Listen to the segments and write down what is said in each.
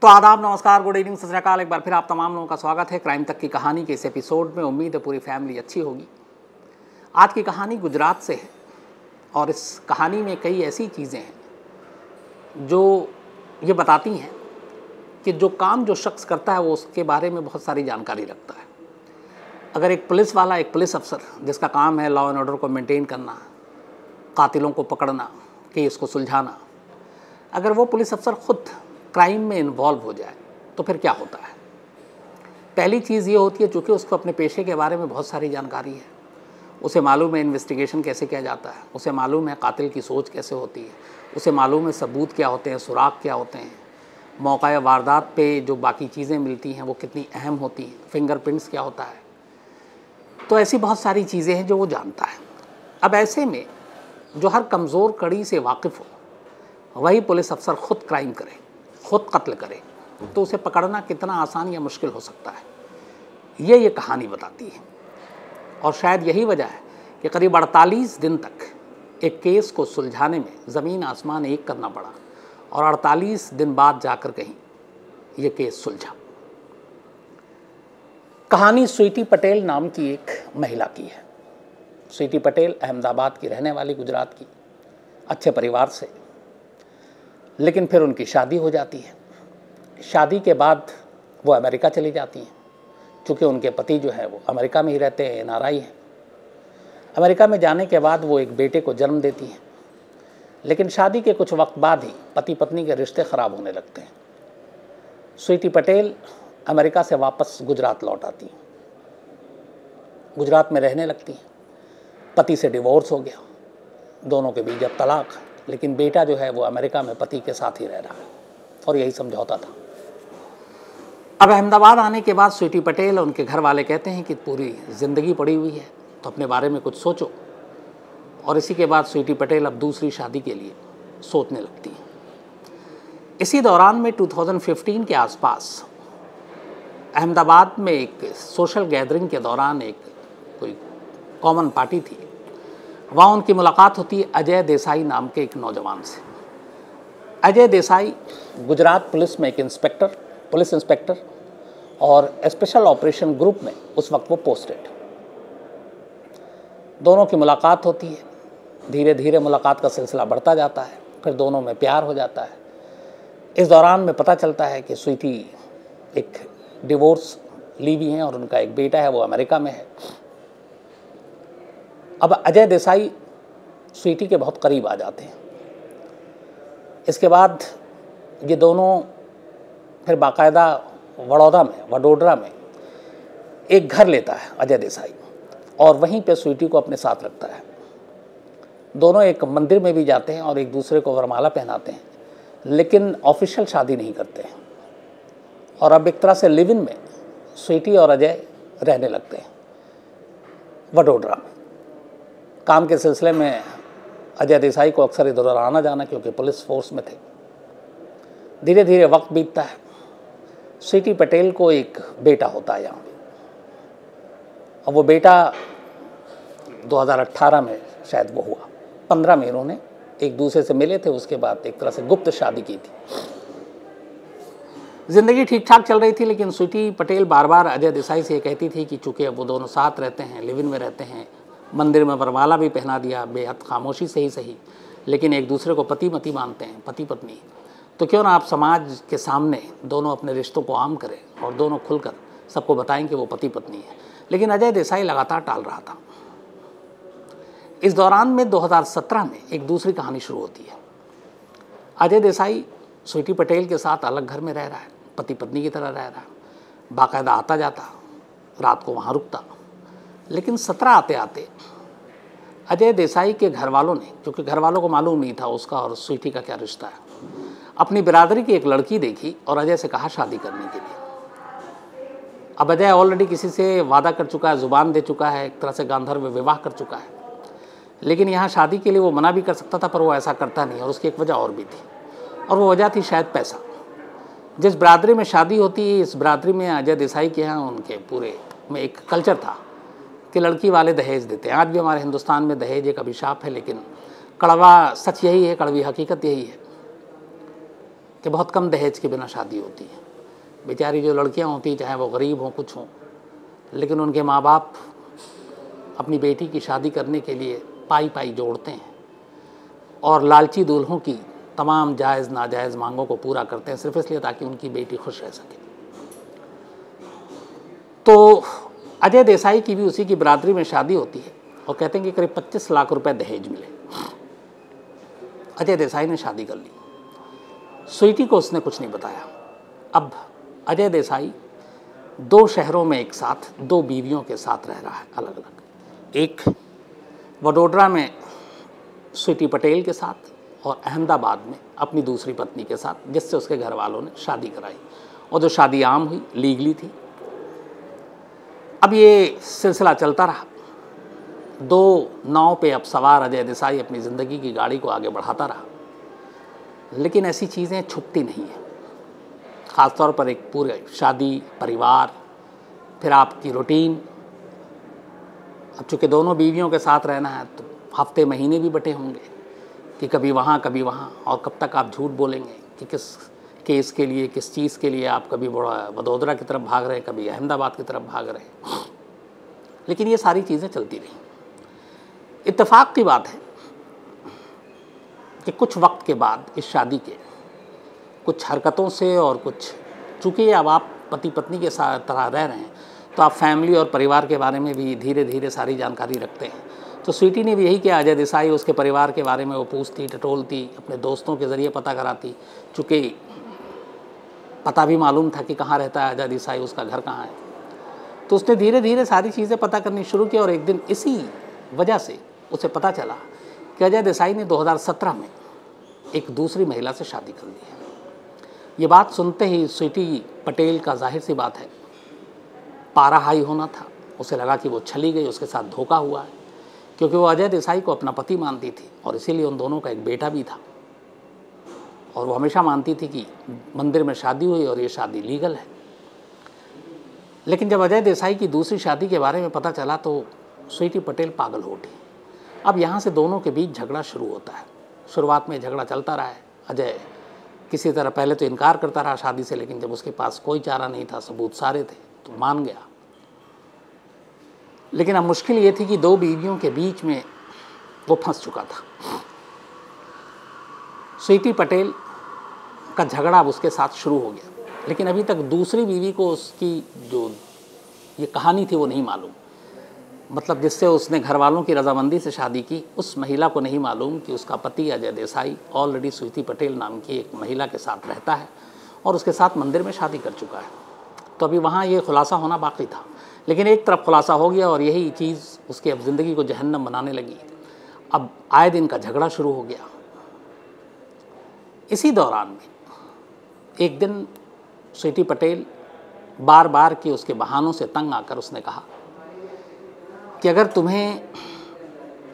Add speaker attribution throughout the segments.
Speaker 1: तो आदाब, नमस्कार, गुड इवनिंग, सत श्री अकाल। एक बार फिर आप तमाम लोगों का स्वागत है क्राइम तक की कहानी के इस एपिसोड में। उम्मीद है पूरी फैमिली अच्छी होगी। आज की कहानी गुजरात से है और इस कहानी में कई ऐसी चीज़ें हैं जो ये बताती हैं कि जो काम जो शख्स करता है वो उसके बारे में बहुत सारी जानकारी रखता है। अगर एक पुलिस वाला, एक पुलिस अफसर जिसका काम है लॉ एंड ऑर्डर को मेंटेन करना, कातिलों को पकड़ना, केस को सुलझाना, अगर वो पुलिस अफसर खुद क्राइम में इन्वॉल्व हो जाए तो फिर क्या होता है। पहली चीज़ ये होती है, चूँकि उसको अपने पेशे के बारे में बहुत सारी जानकारी है, उसे मालूम है इन्वेस्टिगेशन कैसे किया जाता है, उसे मालूम है कातिल की सोच कैसे होती है, उसे मालूम है सबूत क्या होते हैं, सुराग क्या होते हैं, मौका या वारदात पे जो बाकी चीज़ें मिलती हैं वो कितनी अहम होती हैं, फिंगरप्रिंट्स क्या होता है। तो ऐसी बहुत सारी चीज़ें हैं जो वो जानता है। अब ऐसे में जो हर कमज़ोर कड़ी से वाकिफ़ हो वही पुलिस अफसर खुद क्राइम करे, खुद कत्ल करे, तो उसे पकड़ना कितना आसान या मुश्किल हो सकता है, ये कहानी बताती है। और शायद यही वजह है कि करीब 48 दिन तक एक केस को सुलझाने में ज़मीन आसमान एक करना पड़ा और 48 दिन बाद जाकर कहीं ये केस सुलझा। कहानी स्वीटी पटेल नाम की एक महिला की है। स्वीटी पटेल अहमदाबाद की रहने वाली, गुजरात की, अच्छे परिवार से, लेकिन फिर उनकी शादी हो जाती है। शादी के बाद वो अमेरिका चली जाती हैं, क्योंकि उनके पति जो है वो अमेरिका में ही रहते हैं, NRI हैं। अमेरिका में जाने के बाद वो एक बेटे को जन्म देती हैं, लेकिन शादी के कुछ वक्त बाद ही पति पत्नी के रिश्ते ख़राब होने लगते हैं। स्वीटी पटेल अमेरिका से वापस गुजरात लौट आती हैं, गुजरात में रहने लगती हैं। पति से डिवोर्स हो गया, दोनों के बीच अब तलाक, लेकिन बेटा जो है वो अमेरिका में पति के साथ ही रह रहा है और यही समझौता था। अब अहमदाबाद आने के बाद स्वीटी पटेल और उनके घर वाले कहते हैं कि पूरी ज़िंदगी पड़ी हुई है तो अपने बारे में कुछ सोचो, और इसी के बाद स्वीटी पटेल अब दूसरी शादी के लिए सोचने लगती हैं। इसी दौरान में 2015 के आसपास अहमदाबाद में एक सोशल गैदरिंग के दौरान एक कोई कॉमन पार्टी थी, वहाँ उनकी मुलाकात होती है अजय देसाई नाम के एक नौजवान से। अजय देसाई गुजरात पुलिस में एक पुलिस इंस्पेक्टर और स्पेशल ऑपरेशन ग्रुप में उस वक्त वो पोस्टेड। दोनों की मुलाकात होती है, धीरे धीरे मुलाकात का सिलसिला बढ़ता जाता है, फिर दोनों में प्यार हो जाता है। इस दौरान में पता चलता है कि स्वीटी एक डिवोर्स ली हुई हैं और उनका एक बेटा है वो अमेरिका में है। अब अजय देसाई स्वीटी के बहुत करीब आ जाते हैं। इसके बाद ये दोनों फिर बाकायदा वडोदरा में एक घर लेता है अजय देसाई, और वहीं पे स्वीटी को अपने साथ रखता है। दोनों एक मंदिर में भी जाते हैं और एक दूसरे को वरमाला पहनाते हैं, लेकिन ऑफिशियल शादी नहीं करते हैं। और अब एक तरह से लिव इन में स्वीटी और अजय रहने लगते हैं वडोदरा में। काम के सिलसिले में अजय देसाई को अक्सर इधर उधर आना जाना, क्योंकि पुलिस फोर्स में थे। धीरे धीरे वक्त बीतता है। स्वीटी पटेल को एक बेटा होता है यहाँ पे, और वो बेटा 2018 में शायद वो हुआ। 15 में इन्होंने एक दूसरे से मिले थे, उसके बाद एक तरह से गुप्त शादी की थी। ज़िंदगी ठीक ठाक चल रही थी, लेकिन स्वीटी पटेल बार बार अजय देसाई से ये कहती थी कि चूँकि अब वो दोनों साथ रहते हैं, लिव इन में रहते हैं, मंदिर में वरमाला भी पहना दिया, बेहद खामोशी से ही सही, लेकिन एक दूसरे को पति मती मानते हैं, पति पत्नी, तो क्यों ना आप समाज के सामने दोनों अपने रिश्तों को आम करें और दोनों खुलकर सबको बताएं कि वो पति पत्नी है। लेकिन अजय देसाई लगातार टाल रहा था। इस दौरान में 2017 में एक दूसरी कहानी शुरू होती है। अजय देसाई स्वीटी पटेल के साथ अलग घर में रह रहा है, पति पत्नी की तरह रह रहा है, बाकायदा आता जाता, रात को वहाँ रुकता। लेकिन 17 आते आते अजय देसाई के घर वालों ने, क्योंकि घर वालों को मालूम नहीं था उसका और स्वीटी का क्या रिश्ता है, अपनी बिरादरी की एक लड़की देखी और अजय से कहा शादी करने के लिए। अब अजय ऑलरेडी किसी से वादा कर चुका है, ज़ुबान दे चुका है, एक तरह से गांधर्व विवाह कर चुका है, लेकिन यहाँ शादी के लिए वो मना भी कर सकता था, पर वो ऐसा करता नहीं। और उसकी एक वजह और भी थी, और वो वजह थी शायद पैसा। जिस बिरादरी में शादी होती है, इस बिरादरी में अजय देसाई के यहाँ उनके पूरे में एक कल्चर था कि लड़की वाले दहेज देते हैं। आज भी हमारे हिंदुस्तान में दहेज एक अभिशाप है, लेकिन कड़वा सच यही है, कड़वी हकीकत यही है। कि बहुत कम दहेज के बिना शादी होती है। बेचारी जो लड़कियां होती हैं, चाहे वो गरीब हों कुछ हों, लेकिन उनके माँ बाप अपनी बेटी की शादी करने के लिए पाई पाई जोड़ते हैं और लालची दूल्हों की तमाम जायज़ नाजायज़ मांगों को पूरा करते हैं, सिर्फ इसलिए ताकि उनकी बेटी खुश रह सके। तो अजय देसाई की भी उसी की बरादरी में शादी होती है और कहते हैं कि करीब 25 लाख रुपए दहेज मिले। अजय देसाई ने शादी कर ली। स्वीटी को उसने कुछ नहीं बताया। अब अजय देसाई 2 शहरों में एक साथ 2 बीवियों के साथ रह रहा है अलग अलग। एक वडोदरा में स्वीटी पटेल के साथ और अहमदाबाद में अपनी दूसरी पत्नी के साथ, जिससे उसके घर वालों ने शादी कराई और जो शादी आम हुई, लीगली थी। अब ये सिलसिला चलता रहा। 2 नाव पे अब सवार अजय देसाई अपनी ज़िंदगी की गाड़ी को आगे बढ़ाता रहा, लेकिन ऐसी चीज़ें छुपती नहीं हैं। ख़ासतौर पर एक पूरे शादी, परिवार, फिर आपकी रूटीन। अब चूँकि दोनों बीवियों के साथ रहना है तो हफ्ते महीने भी बटे होंगे कि कभी वहाँ कभी वहाँ, और कब तक आप झूठ बोलेंगे कि किस केस के लिए, किस चीज़ के लिए आप कभी वडोदरा की तरफ भाग रहे हैं, कभी अहमदाबाद की तरफ भाग रहे हैं। लेकिन ये सारी चीज़ें चलती रहीं। इत्तेफाक की बात है कि कुछ वक्त के बाद इस शादी के कुछ हरकतों से और कुछ, चूँकि अब आप पति पत्नी के साथ तरह रह रहे हैं तो आप फैमिली और परिवार के बारे में भी धीरे धीरे सारी जानकारी रखते हैं। तो स्वीटी ने भी यही किया। अजय देसाई उसके परिवार के बारे में वो पूछती, टटोलती, अपने दोस्तों के ज़रिए पता कराती। चूँकि पता भी मालूम था कि कहाँ रहता है अजय देसाई, उसका घर कहाँ है, तो उसने धीरे धीरे सारी चीज़ें पता करनी शुरू की। और एक दिन इसी वजह से उसे पता चला कि अजय देसाई ने 2017 में एक दूसरी महिला से शादी कर ली है। ये बात सुनते ही स्वीटी पटेल का जाहिर सी बात है पारा हाई होना था। उसे लगा कि वो छली गई, उसके साथ धोखा हुआ है, क्योंकि वो अजय देसाई को अपना पति मानती थी और इसीलिए उन दोनों का एक बेटा भी था। और वो हमेशा मानती थी कि मंदिर में शादी हुई और ये शादी लीगल है। लेकिन जब अजय देसाई की दूसरी शादी के बारे में पता चला तो स्वीटी पटेल पागल हो उठी। अब यहाँ से दोनों के बीच झगड़ा शुरू होता है। शुरुआत में झगड़ा चलता रहा है। अजय किसी तरह पहले तो इनकार करता रहा शादी से, लेकिन जब उसके पास कोई चारा नहीं था, सबूत सारे थे, तो मान गया। लेकिन अब मुश्किल ये थी कि 2 बीवियों के बीच में वो फंस चुका था। स्वीटी पटेल का झगड़ा अब उसके साथ शुरू हो गया, लेकिन अभी तक दूसरी बीवी को उसकी जो ये कहानी थी वो नहीं मालूम। मतलब जिससे उसने घर वालों की रजामंदी से शादी की, उस महिला को नहीं मालूम कि उसका पति अजय देसाई ऑलरेडी स्वीटी पटेल नाम की एक महिला के साथ रहता है और उसके साथ मंदिर में शादी कर चुका है। तो अभी वहाँ ये खुलासा होना बाकी था, लेकिन एक तरफ खुलासा हो गया और यही चीज़ उसकी अब ज़िंदगी को जहन्नम बनाने लगी। अब आए दिन का झगड़ा शुरू हो गया। इसी दौरान में एक दिन स्वीटी पटेल बार बार के उसके बहानों से तंग आकर उसने कहा कि अगर तुम्हें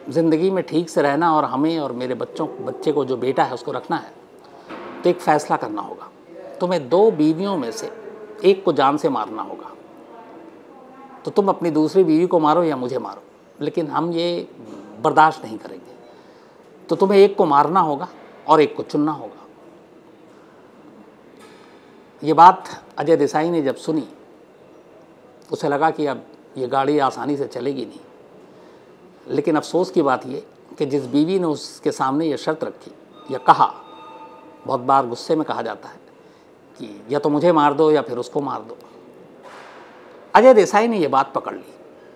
Speaker 1: ज़िंदगी में ठीक से रहना और हमें और मेरे बच्चे को जो बेटा है उसको रखना है, तो एक फ़ैसला करना होगा। तुम्हें 2 बीवियों में से एक को जान से मारना होगा। तो तुम अपनी दूसरी बीवी को मारो या मुझे मारो, लेकिन हम ये बर्दाश्त नहीं करेंगे। तो तुम्हें एक को मारना होगा और एक को चुनना होगा। ये बात अजय देसाई ने जब सुनी, उसे लगा कि अब ये गाड़ी आसानी से चलेगी नहीं। लेकिन अफसोस की बात ये कि जिस बीवी ने उसके सामने ये शर्त रखी या कहा, बहुत बार गुस्से में कहा जाता है कि या तो मुझे मार दो या फिर उसको मार दो, अजय देसाई ने ये बात पकड़ ली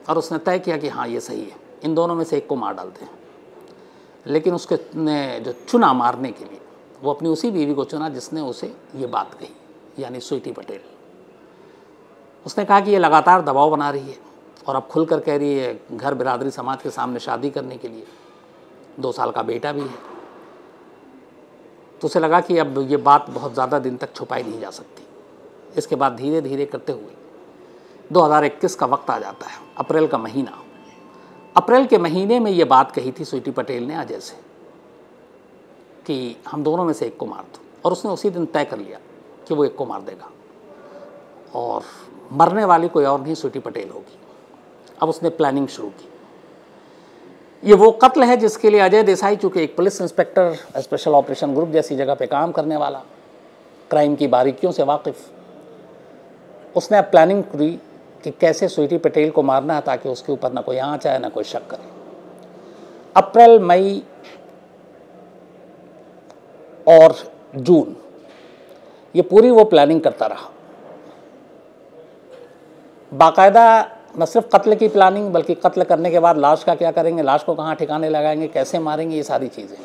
Speaker 1: और उसने तय किया कि हाँ ये सही है, इन दोनों में से एक को मार डालते हैं। लेकिन उसके ने जो चुना मारने के लिए, वो अपनी उसी बीवी को चुना जिसने उसे ये बात कही, यानी स्वीटी पटेल। उसने कहा कि ये लगातार दबाव बना रही है और अब खुलकर कह रही है घर बिरादरी समाज के सामने शादी करने के लिए, 2 साल का बेटा भी है। तो उसे लगा कि अब ये बात बहुत ज़्यादा दिन तक छुपाई नहीं जा सकती। इसके बाद धीरे धीरे करते हुए 2021 का वक्त आ जाता है, अप्रैल का महीना। अप्रैल के महीने में ये बात कही थी स्वीटी पटेल ने अजय से कि हम दोनों में से एक को मार दो, और उसने उसी दिन तय कर लिया कि वो एक को मार देगा और मरने वाली कोई और नहीं स्वीटी पटेल होगी। अब उसने प्लानिंग शुरू की। ये वो कत्ल है जिसके लिए अजय देसाई, चूँकि एक police inspector special operation group जैसी जगह पे काम करने वाला, क्राइम की बारीकियों से वाकिफ़। उसने अब प्लानिंग की कि कैसे स्वीटी पटेल को मारना है ताकि उसके ऊपर ना कोई आँच आए ना कोई शक करे। अप्रैल, मई और जून ये पूरी वो प्लानिंग करता रहा। बाकायदा न सिर्फ कत्ल की प्लानिंग बल्कि कत्ल करने के बाद लाश का क्या करेंगे, लाश को कहाँ ठिकाने लगाएंगे, कैसे मारेंगे, ये सारी चीज़ें।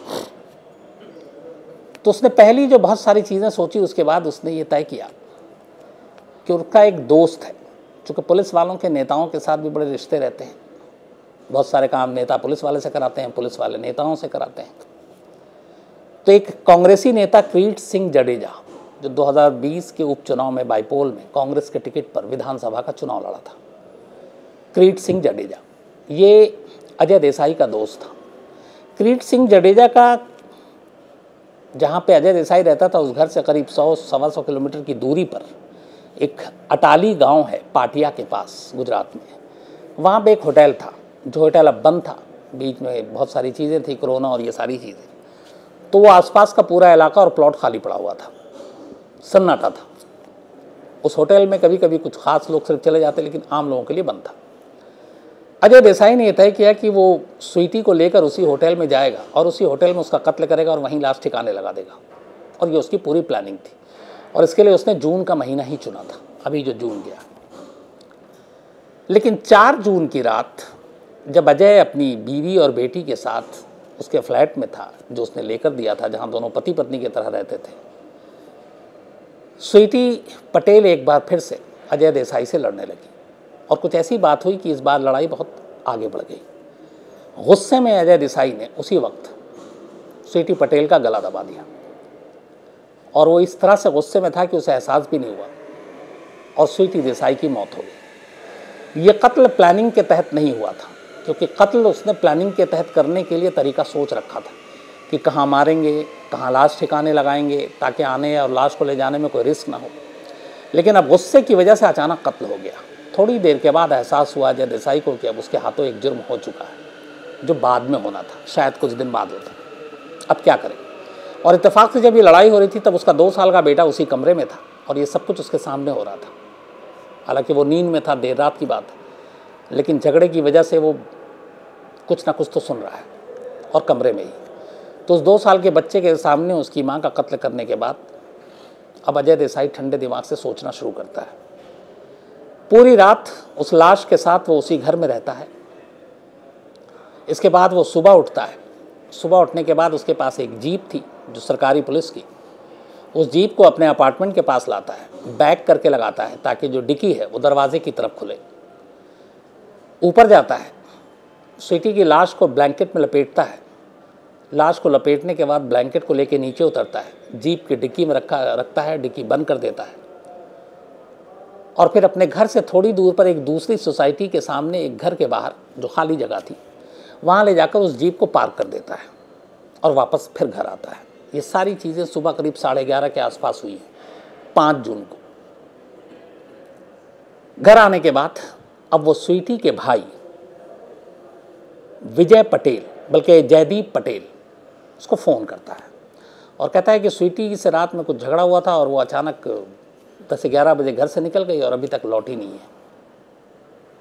Speaker 1: तो उसने पहली जो बहुत सारी चीज़ें सोची, उसके बाद उसने ये तय किया कि उसका एक दोस्त है, चूँकि पुलिस वालों के नेताओं के साथ भी बड़े रिश्ते रहते हैं, बहुत सारे काम नेता पुलिस वाले से कराते हैं, पुलिस वाले नेताओं से कराते हैं। तो एक कांग्रेसी नेता क्रीट सिंह जडेजा, जो 2020 के उपचुनाव में बाईपोल में कांग्रेस के टिकट पर विधानसभा का चुनाव लड़ा था, क्रीट सिंह जडेजा, ये अजय देसाई का दोस्त था। क्रीट सिंह जडेजा का जहाँ पे अजय देसाई रहता था, उस घर से करीब 100-125 किलोमीटर की दूरी पर एक अटाली गांव है, पाटिया के पास, गुजरात में। वहाँ पे एक होटल था, जो होटल अब बंद था, बीच में बहुत सारी चीज़ें थी, कोरोना और ये सारी चीज़ें। तो वो आसपास का पूरा इलाका और प्लॉट खाली पड़ा हुआ था, सन्नाटा था। उस होटल में कभी कभी कुछ खास लोग सिर्फ चले जाते, लेकिन आम लोगों के लिए बंद था। अजय देसाई ने यह तय किया कि वो स्वीटी को लेकर उसी होटल में जाएगा और उसी होटल में उसका कत्ल करेगा और वहीं लाश ठिकाने लगा देगा, और ये उसकी पूरी प्लानिंग थी। और इसके लिए उसने जून का महीना ही चुना था, अभी जो जून गया। लेकिन 4 जून की रात जब अजय अपनी बीवी और बेटी के साथ उसके फ्लैट में था, जो उसने लेकर दिया था, जहां दोनों पति पत्नी की तरह रहते थे, स्वीटी पटेल एक बार फिर से अजय देसाई से लड़ने लगी। और कुछ ऐसी बात हुई कि इस बार लड़ाई बहुत आगे बढ़ गई। गुस्से में अजय देसाई ने उसी वक्त स्वीटी पटेल का गला दबा दिया, और वो इस तरह से गुस्से में था कि उसे एहसास भी नहीं हुआ, और स्वीटी देसाई की मौत हो गई। ये कत्ल प्लानिंग के तहत नहीं हुआ था, क्योंकि कत्ल उसने प्लानिंग के तहत करने के लिए तरीका सोच रखा था कि कहाँ मारेंगे, कहाँ लाश ठिकाने लगाएंगे, ताकि आने और लाश को ले जाने में कोई रिस्क ना हो। लेकिन अब गुस्से की वजह से अचानक कत्ल हो गया। थोड़ी देर के बाद एहसास हुआ अजय देसाई को कि अब उसके हाथों एक जुर्म हो चुका है, जो बाद में होना था, शायद कुछ दिन बाद होता। अब क्या करें? और इत्तेफाक से जब ये लड़ाई हो रही थी, तब उसका 2 साल का बेटा उसी कमरे में था, और ये सब कुछ उसके सामने हो रहा था। हालांकि वो नींद में था, देर रात की बात है, लेकिन झगड़े की वजह से वो कुछ ना कुछ तो सुन रहा है, और कमरे में ही। तो उस 2 साल के बच्चे के सामने उसकी माँ का कत्ल करने के बाद अब अजय देसाई ठंडे दिमाग से सोचना शुरू करता है। पूरी रात उस लाश के साथ वो उसी घर में रहता है। इसके बाद वो सुबह उठता है। सुबह उठने के बाद उसके पास एक जीप थी, जो सरकारी पुलिस की। उस जीप को अपने अपार्टमेंट के पास लाता है, बैक करके लगाता है ताकि जो डिक्की है वो दरवाजे की तरफ खुले। ऊपर जाता है, स्वीटी की लाश को ब्लैंकेट में लपेटता है। लाश को लपेटने के बाद ब्लैंकेट को लेकर नीचे उतरता है, जीप की डिक्की में रखता है, डिक्की बंद कर देता है, और फिर अपने घर से थोड़ी दूर पर एक दूसरी सोसाइटी के सामने एक घर के बाहर जो खाली जगह थी, वहाँ ले जाकर उस जीप को पार्क कर देता है और वापस फिर घर आता है। ये सारी चीज़ें सुबह करीब 11:30 के आसपास हुई हैं, 5 जून को। घर आने के बाद अब वो स्वीटी के भाई विजय पटेल, बल्कि जयदीप पटेल, उसको फ़ोन करता है और कहता है कि स्वीटी से रात में कुछ झगड़ा हुआ था और वो अचानक 10 से 11 बजे घर से निकल गई और अभी तक लौटी नहीं है।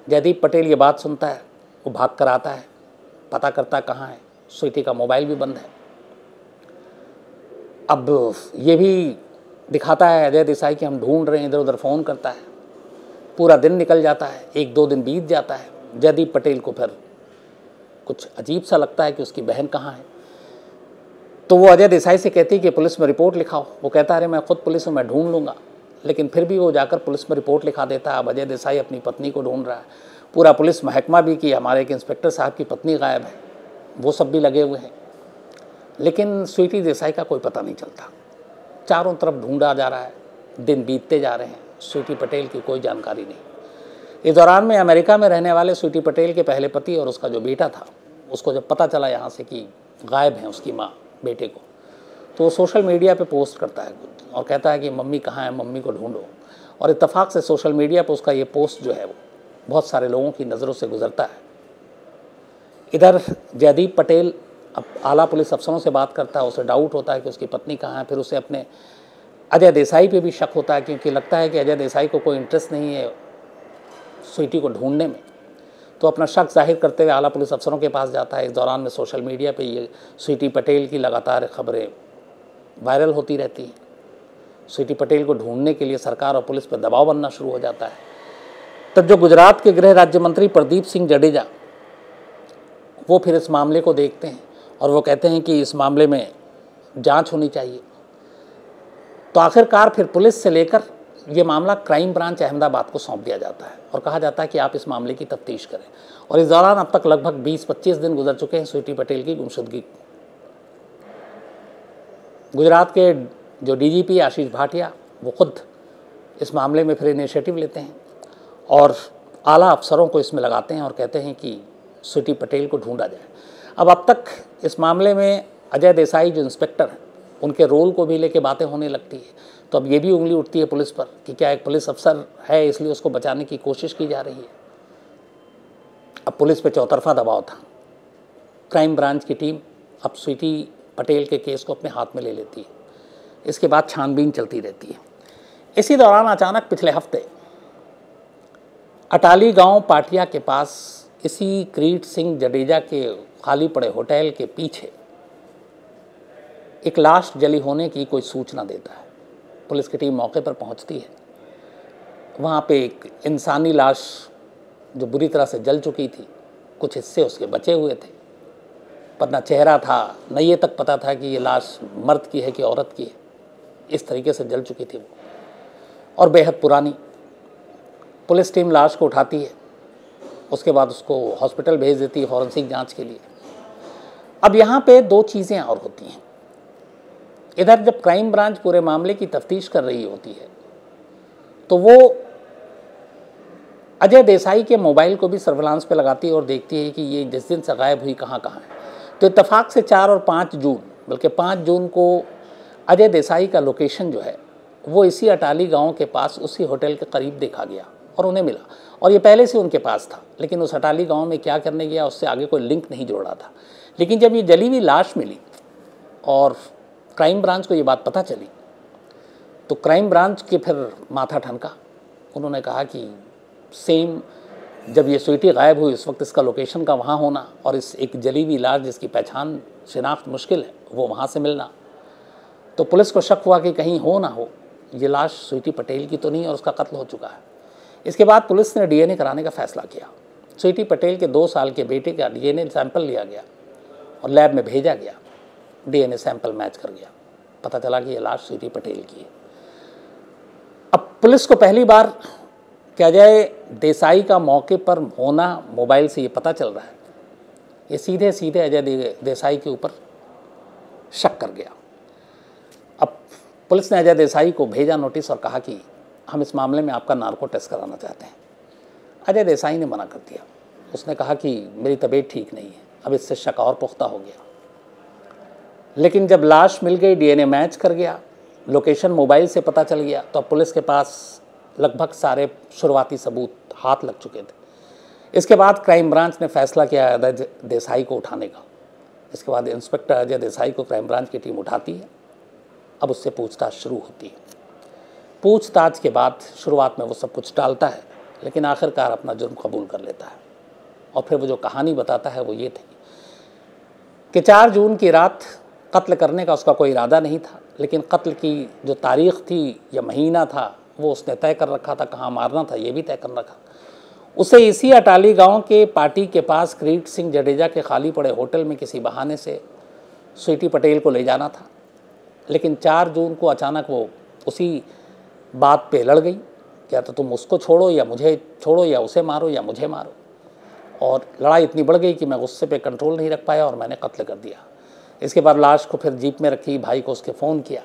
Speaker 1: जयदीप पटेल ये बात सुनता है, वो भाग कर आता है, पता करता कहाँ है। स्वीटी का मोबाइल भी बंद है। अब ये भी दिखाता है अजय देसाई कि हम ढूंढ रहे हैं, इधर उधर फ़ोन करता है। पूरा दिन निकल जाता है, 1-2 दिन बीत जाता है। जयदीप पटेल को फिर कुछ अजीब सा लगता है कि उसकी बहन कहाँ है। तो वो अजय देसाई से कहती है कि पुलिस में रिपोर्ट लिखाओ। वो कहता है अरे मैं खुद पुलिस में मैं ढूंढ लूँगा, लेकिन फिर भी वो जाकर पुलिस में रिपोर्ट लिखा देता है। अब अजय देसाई अपनी पत्नी को ढूंढ रहा है। पूरा पुलिस महकमा भी कि हमारे एक इंस्पेक्टर साहब की पत्नी गायब है, वो सब भी लगे हुए हैं, लेकिन स्वीटी देसाई का कोई पता नहीं चलता। चारों तरफ ढूंढा जा रहा है, दिन बीतते जा रहे हैं, स्वीटी पटेल की कोई जानकारी नहीं। इस दौरान में अमेरिका में रहने वाले स्वीटी पटेल के पहले पति और उसका जो बेटा था, उसको जब पता चला यहाँ से कि गायब है उसकी माँ बेटे को, तो वो सोशल मीडिया पे पोस्ट करता है और कहता है कि मम्मी कहाँ है, मम्मी को ढूंढो। और इत्तेफाक से सोशल मीडिया पर उसका ये पोस्ट जो है वो बहुत सारे लोगों की नज़रों से गुजरता है। इधर जयदीप पटेल अब आला पुलिस अफसरों से बात करता है, उसे डाउट होता है कि उसकी पत्नी कहाँ है। फिर उसे अपने अजय देसाई पे भी शक होता है, क्योंकि लगता है कि अजय देसाई को कोई इंटरेस्ट नहीं है स्वीटी को ढूंढने में। तो अपना शक जाहिर करते हुए आला पुलिस अफसरों के पास जाता है। इस दौरान में सोशल मीडिया पे ये स्वीटी पटेल की लगातार खबरें वायरल होती रहती हैं। स्वीटी पटेल को ढूंढने के लिए सरकार और पुलिस पर दबाव बनना शुरू हो जाता है। तब जो गुजरात के गृह राज्य मंत्री प्रदीप सिंह जडेजा, वो फिर इस मामले को देखते हैं और वो कहते हैं कि इस मामले में जांच होनी चाहिए। तो आखिरकार फिर पुलिस से लेकर ये मामला क्राइम ब्रांच अहमदाबाद को सौंप दिया जाता है और कहा जाता है कि आप इस मामले की तफ्तीश करें। और इस दौरान अब तक लगभग 20-25 दिन गुजर चुके हैं स्वीटी पटेल की गुमशुदगी। गुजरात के जो डीजीपी आशीष भाटिया, वो खुद इस मामले में फिर इनिशिएटिव लेते हैं और आला अफसरों को इसमें लगाते हैं और कहते हैं कि स्वीटी पटेल को ढूंढा जाए। अब तक इस मामले में अजय देसाई जो इंस्पेक्टर हैं, उनके रोल को भी लेके बातें होने लगती है। तो अब ये भी उंगली उठती है पुलिस पर कि क्या एक पुलिस अफसर है इसलिए उसको बचाने की कोशिश की जा रही है। अब पुलिस पे चौतरफा दबाव था। क्राइम ब्रांच की टीम अब स्वीटी पटेल के केस को अपने हाथ में ले लेती है। इसके बाद छानबीन चलती रहती है। इसी दौरान अचानक पिछले हफ्ते अटाली गांव पाटिया के पास इसी क्रीट सिंह जडेजा के खाली पड़े होटल के पीछे एक लाश जली होने की कोई सूचना देता है। पुलिस की टीम मौके पर पहुंचती है। वहाँ पे एक इंसानी लाश जो बुरी तरह से जल चुकी थी, कुछ हिस्से उसके बचे हुए थे, पर न चेहरा था, न ये तक पता था कि ये लाश मर्द की है कि औरत की है। इस तरीके से जल चुकी थी वो, और बेहद पुरानी। पुलिस टीम लाश को उठाती है, उसके बाद उसको हॉस्पिटल भेज देती है फॉरेंसिक जांच के लिए। अब यहाँ पे दो चीज़ें और होती हैं। इधर जब क्राइम ब्रांच पूरे मामले की तफ्तीश कर रही होती है तो वो अजय देसाई के मोबाइल को भी सर्विलांस पे लगाती है और देखती है कि ये जिस दिन से गायब हुई कहाँ कहाँ है। तो इत्तेफाक से 4 और 5 जून, बल्कि 5 जून को अजय देसाई का लोकेशन जो है वो इसी अटाली गांव के पास उसी होटल के करीब देखा गया और उन्हें मिला। और ये पहले से उनके पास था, लेकिन उस अटाली गांव में क्या करने गया उससे आगे कोई लिंक नहीं जोड़ा था। लेकिन जब ये जली हुई लाश मिली और क्राइम ब्रांच को ये बात पता चली, तो क्राइम ब्रांच के फिर माथा ठनका। उन्होंने कहा कि सेम जब ये स्वीटी गायब हुई उस वक्त इसका लोकेशन का वहाँ होना और इस एक जली हुई लाश जिसकी पहचान शिनाख्त मुश्किल है वो वहाँ से मिलना, तो पुलिस को शक हुआ कि कहीं हो ना हो ये लाश स्वीटी पटेल की तो नहीं और उसका कत्ल हो चुका है। इसके बाद पुलिस ने डीएनए कराने का फैसला किया। स्वीटी पटेल के 2 साल के बेटे का डीएनए सैंपल लिया गया और लैब में भेजा गया। डीएनए सैंपल मैच कर गया, पता चला कि ये लाश स्वीटी पटेल की है। अब पुलिस को पहली बार कि अजय देसाई का मौके पर होना मोबाइल से ये पता चल रहा है, ये सीधे सीधे अजय देसाई के ऊपर शक कर गया। अब पुलिस ने अजय देसाई को भेजा नोटिस और कहा कि हम इस मामले में आपका नार्को टेस्ट कराना चाहते हैं। अजय देसाई ने मना कर दिया। उसने कहा कि मेरी तबीयत ठीक नहीं है। अब इससे शक और पुख्ता हो गया। लेकिन जब लाश मिल गई, डीएनए मैच कर गया, लोकेशन मोबाइल से पता चल गया, तो अब पुलिस के पास लगभग सारे शुरुआती सबूत हाथ लग चुके थे। इसके बाद क्राइम ब्रांच ने फैसला किया अजय देसाई को उठाने का। इसके बाद इंस्पेक्टर अजय देसाई को क्राइम ब्रांच की टीम उठाती है। अब उससे पूछताछ शुरू होती है। पूछताछ के बाद शुरुआत में वो सब कुछ टालता है, लेकिन आखिरकार अपना जुर्म कबूल कर लेता है। और फिर वो जो कहानी बताता है वो ये थी कि 4 जून की रात कत्ल करने का उसका कोई इरादा नहीं था, लेकिन कत्ल की जो तारीख़ थी या महीना था वो उसने तय कर रखा था, कहाँ मारना था ये भी तय कर रखा। उसे इसी अटाली गांव के पार्टी के पास क्रीट सिंह जडेजा के खाली पड़े होटल में किसी बहाने से स्वीटी पटेल को ले जाना था। लेकिन 4 जून को अचानक वो उसी बात पे लड़ गई, क्या तो तुम उसको छोड़ो या मुझे छोड़ो, या उसे मारो या मुझे मारो। और लड़ाई इतनी बढ़ गई कि मैं गुस्से पे कंट्रोल नहीं रख पाया और मैंने कत्ल कर दिया। इसके बाद लाश को फिर जीप में रखी, भाई को उसके फ़ोन किया।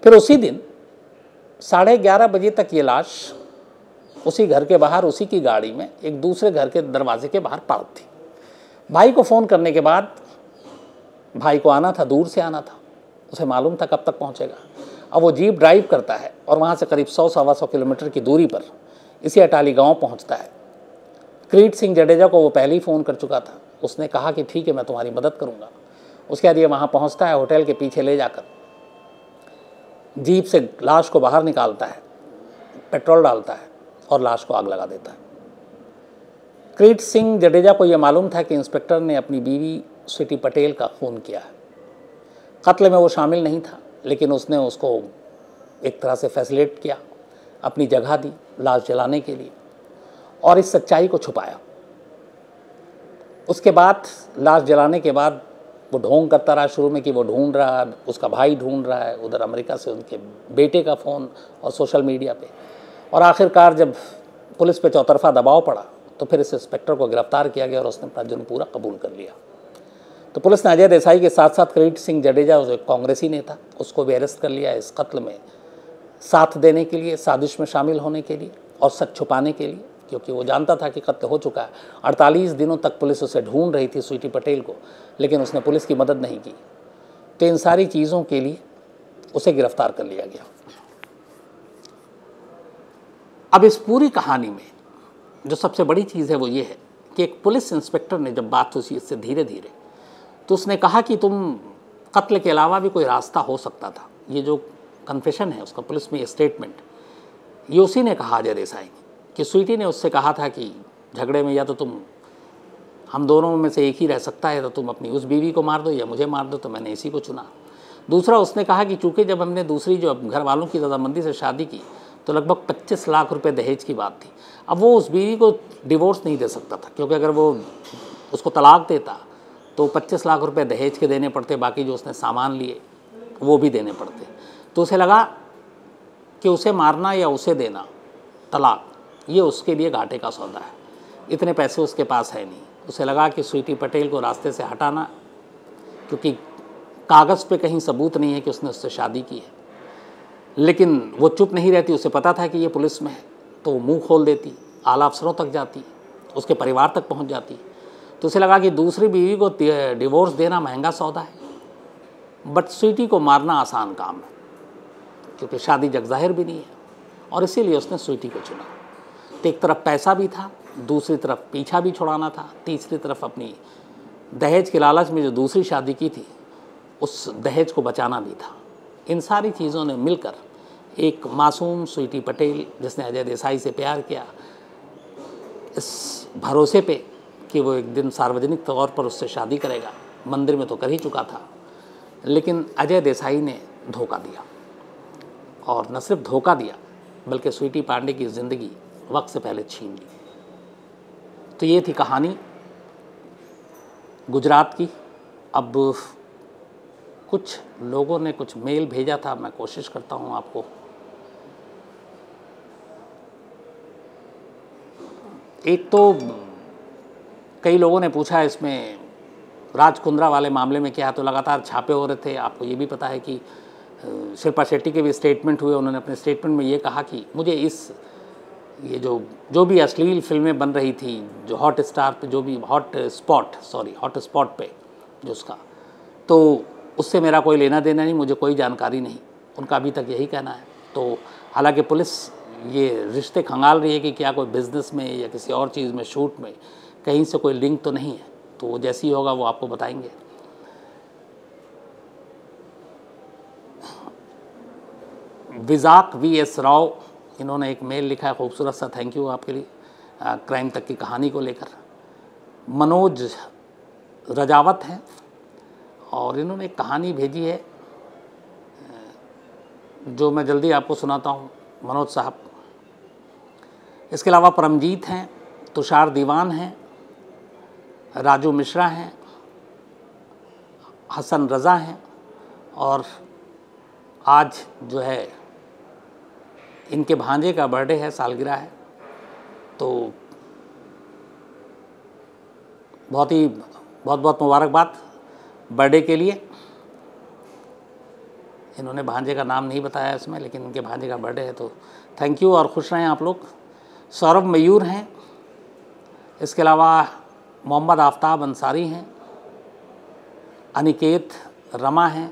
Speaker 1: फिर उसी दिन 11:30 बजे तक ये लाश उसी घर के बाहर उसी की गाड़ी में एक दूसरे घर के दरवाजे के बाहर पार्क थी। भाई को फ़ोन करने के बाद, भाई को आना था, दूर से आना था, उसे मालूम था कब तक पहुंचेगा। अब वो जीप ड्राइव करता है और वहाँ से करीब 100-125 किलोमीटर की दूरी पर इसी अटाली गांव पहुँचता है। क्रीट सिंह जडेजा को वो पहले ही फ़ोन कर चुका था। उसने कहा कि ठीक है मैं तुम्हारी मदद करूँगा। उसके बाद ये वहाँ पहुँचता है, होटल के पीछे ले जाकर जीप से लाश को बाहर निकालता है, पेट्रोल डालता है और लाश को आग लगा देता है। किरीट सिंह जडेजा को यह मालूम था कि इंस्पेक्टर ने अपनी बीवी स्वीटी पटेल का खून किया है। कत्ल में वो शामिल नहीं था, लेकिन उसने उसको एक तरह से फैसिलिटेट किया, अपनी जगह दी लाश जलाने के लिए और इस सच्चाई को छुपाया। उसके बाद लाश जलाने के बाद वो ढोंग करता रहा शुरू में कि वो ढूंढ रहा है, उसका भाई ढूंढ रहा है, उधर अमेरिका से उनके बेटे का फ़ोन और सोशल मीडिया पे, और आखिरकार जब पुलिस पे चौतरफा दबाव पड़ा तो फिर इस इंस्पेक्टर को गिरफ्तार किया गया और उसने अपना जुर्म पूरा कबूल कर लिया। तो पुलिस ने अजय देसाई के साथ साथ किरीट सिंह जडेजा, एक कांग्रेसी नेता, उसको भी अरेस्ट कर लिया इस कत्ल में साथ देने के लिए, साजिश में शामिल होने के लिए और सच छुपाने के लिए, क्योंकि वो जानता था कि कत्ल हो चुका है। 48 दिनों तक पुलिस उसे ढूंढ रही थी, स्वीटी पटेल को, लेकिन उसने पुलिस की मदद नहीं की। तो इन सारी चीज़ों के लिए उसे गिरफ्तार कर लिया गया। अब इस पूरी कहानी में जो सबसे बड़ी चीज़ है वो ये है कि एक पुलिस इंस्पेक्टर ने जब बात हुई इससे धीरे धीरे, तो उसने कहा कि तुम कत्ल के अलावा भी कोई रास्ता हो सकता था। ये जो कन्फेशन है उसका पुलिस में, ये स्टेटमेंट, ये उसी ने कहा अजय देसाई ने, कि स्वीटी ने उससे कहा था कि झगड़े में या तो तुम, हम दोनों में से एक ही रह सकता है, तो तुम अपनी उस बीवी को मार दो या मुझे मार दो, तो मैंने इसी को चुना। दूसरा, उसने कहा कि चूँकि जब हमने दूसरी जो घर वालों की रजामंदी से शादी की तो लगभग 25 लाख रुपए दहेज की बात थी। अब वो उस बीवी को डिवोर्स नहीं दे सकता था, क्योंकि अगर वो उसको तलाक देता तो 25 लाख रुपए दहेज के देने पड़ते, बाकी जो उसने सामान लिए वो भी देने पड़ते। तो उसे लगा कि उसे मारना या उसे देना तलाक, ये उसके लिए घाटे का सौदा है, इतने पैसे उसके पास है नहीं। उसे लगा कि स्वीटी पटेल को रास्ते से हटाना, क्योंकि कागज़ पे कहीं सबूत नहीं है कि उसने उससे शादी की है, लेकिन वो चुप नहीं रहती, उसे पता था कि ये पुलिस में है, तो वो मुँह खोल देती, आला अफसरों तक जाती, उसके परिवार तक पहुँच जाती। तो उसे लगा कि दूसरी बीवी को डिवोर्स देना महंगा सौदा है, बट स्वीटी को मारना आसान काम है, क्योंकि शादी जगज़ाहिर भी नहीं है, और इसीलिए उसने स्वीटी को चुना। तो एक तरफ पैसा भी था, दूसरी तरफ पीछा भी छुड़ाना था, तीसरी तरफ अपनी दहेज के लालच में जो दूसरी शादी की थी उस दहेज को बचाना भी था। इन सारी चीज़ों ने मिलकर एक मासूम स्वीटी पटेल, जिसने अजय देसाई से प्यार किया इस भरोसे पे कि वो एक दिन सार्वजनिक तौर पर उससे शादी करेगा, मंदिर में तो कर ही चुका था, लेकिन अजय देसाई ने धोखा दिया, और न सिर्फ धोखा दिया बल्कि स्वीटी पांडे की ज़िंदगी वक्त से पहले छीन ली। तो ये थी कहानी गुजरात की। अब कुछ लोगों ने कुछ मेल भेजा था, मैं कोशिश करता हूँ आपको। एक तो कई लोगों ने पूछा इसमें राज कुंद्रा वाले मामले में क्या है, तो लगातार छापे हो रहे थे। आपको ये भी पता है कि शिल्पा शेट्टी के भी स्टेटमेंट हुए, उन्होंने अपने स्टेटमेंट में ये कहा कि मुझे ये जो भी अश्लील फिल्में बन रही थी, जो हॉट स्पॉट पे जो उसका, तो उससे मेरा कोई लेना देना नहीं, मुझे कोई जानकारी नहीं, उनका अभी तक यही कहना है। तो हालांकि पुलिस ये रिश्ते खंगाल रही है कि क्या कोई बिज़नेस में या किसी और चीज़ में, शूट में कहीं से कोई लिंक तो नहीं है, तो वो जैसी होगा वो आपको बताएंगे। विजाक VS राव, इन्होंने एक मेल लिखा है, खूबसूरत सा, थैंक यू आपके लिए, क्राइम तक की कहानी को लेकर। मनोज रजावत हैं और इन्होंने एक कहानी भेजी है जो मैं जल्दी आपको सुनाता हूँ, मनोज साहब। इसके अलावा परमजीत हैं, तुषार दीवान हैं, राजू मिश्रा हैं, हसन रज़ा हैं, और आज जो है इनके भांजे का बर्थडे है, सालगिरह है। तो बहुत मुबारकबाद बर्थडे के लिए। इन्होंने भांजे का नाम नहीं बताया इसमें, लेकिन इनके भांजे का बर्थडे है, तो थैंक यू और खुश रहें आप लोग। सौरभ मयूर हैं, इसके अलावा मोहम्मद आफ्ताब अंसारी हैं, अनिकेत रमा हैं।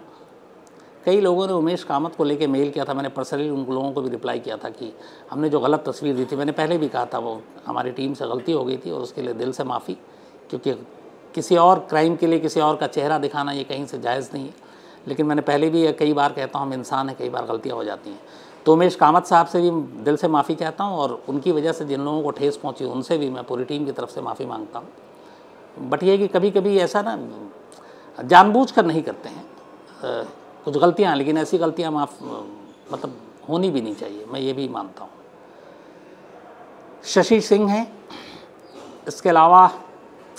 Speaker 1: कई लोगों ने उमेश कामत को लेके मेल किया था, मैंने पर्सनली उन लोगों को भी रिप्लाई किया था कि हमने जो गलत तस्वीर दी थी, मैंने पहले भी कहा था, वो हमारी टीम से गलती हो गई थी और उसके लिए दिल से माफ़ी, क्योंकि किसी और क्राइम के लिए किसी और का चेहरा दिखाना ये कहीं से जायज़ नहीं है। लेकिन मैंने पहले भी कई बार कहता हूँ, हम इंसान हैं, कई बार गलतियाँ हो जाती हैं। तो उमेश कामत साहब से भी दिल से माफ़ी चाहता हूँ, और उनकी वजह से जिन लोगों को ठेस पहुँची उनसे भी मैं पूरी टीम की तरफ से माफ़ी मांगता हूँ। बट ये कि कभी कभी ऐसा ना जानबूझकर नहीं करते हैं, कुछ गलतियाँ, लेकिन ऐसी गलतियाँ मतलब होनी भी नहीं चाहिए, मैं ये भी मानता हूँ। शशि सिंह हैं, इसके अलावा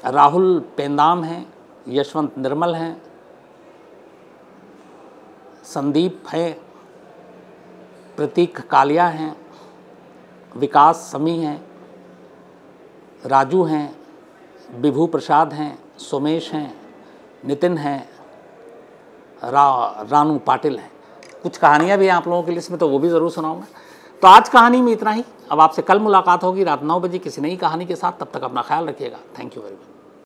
Speaker 1: राहुल पेंदाम हैं, यशवंत निर्मल हैं, संदीप हैं, प्रतीक कालिया हैं, विकास समी हैं, राजू हैं, विभू प्रसाद हैं, सोमेश हैं, नितिन हैं, रानू पाटिल हैं। कुछ कहानियाँ भी हैं आप लोगों की लिस्ट में, तो वो भी ज़रूर सुनाऊंगा। तो आज कहानी में इतना ही। अब आपसे कल मुलाकात होगी रात 9 बजे किसी नई कहानी के साथ। तब तक अपना ख्याल रखिएगा। Thank you very much.